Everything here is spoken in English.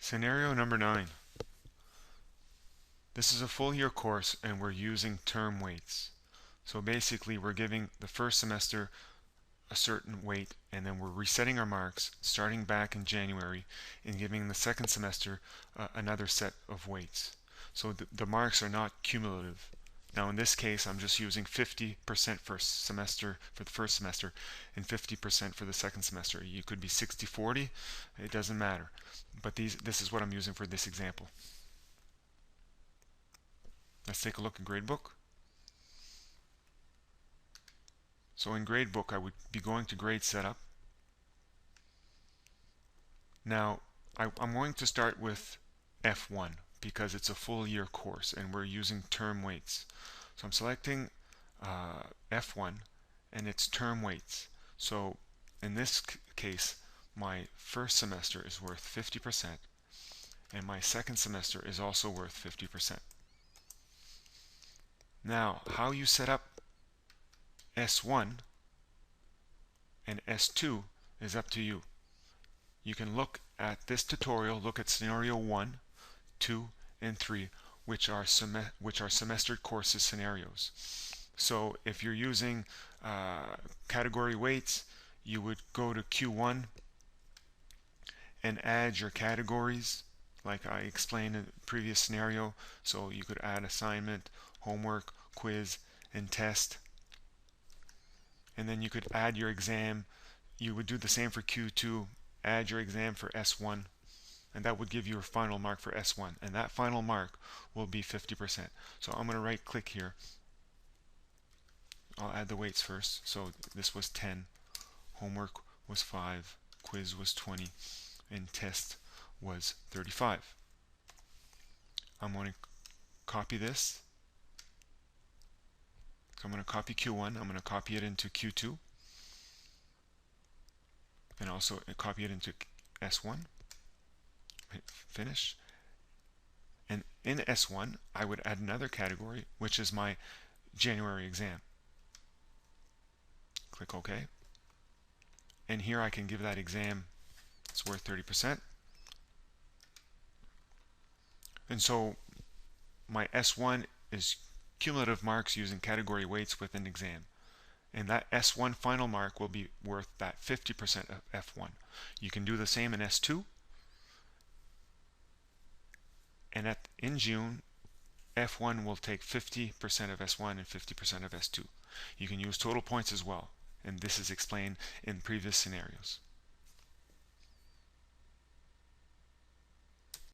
Scenario number 9. This is a full year course and we're using term weights. So basically we're giving the first semester a certain weight and then we're resetting our marks starting back in January and giving the second semester another set of weights. So the marks are not cumulative. Now in this case I'm just using 50% for the first semester and 50% for the second semester. You could be 60-40, it doesn't matter. But this is what I'm using for this example. Let's take a look in Gradebook. So in Gradebook I would be going to Grade Setup. Now I'm going to start with F1 because it's a full year course and we're using term weights. So I'm selecting F1 and it's term weights. So in this case my first semester is worth 50% and my second semester is also worth 50%. Now how you set up S1 and S2 is up to you. You can look at this tutorial, look at scenario 1, 2, and 3, which are semester courses scenarios. So if you're using category weights, you would go to Q1 and add your categories like I explained in the previous scenario. So you could add assignment, homework, quiz, and test. And then you could add your exam. You would do the same for Q2, add your exam for S1, and that would give you a final mark for S1, and that final mark will be 50%. So I'm going to right click here. I'll add the weights first. So this was 10, homework was 5, quiz was 20, and test was 35. I'm going to copy this. So I'm going to copy Q1, I'm going to copy it into Q2, and also copy it into S1. Hit finish. And in S1 I would add another category, which is my January exam. Click OK. And here I can give that exam, it's worth 30%. And so my S1 is cumulative marks using category weights with an exam. And that S1 final mark will be worth that 50% of F1. You can do the same in S2. And in June, F1 will take 50% of S1 and 50% of S2. You can use total points as well, and this is explained in previous scenarios.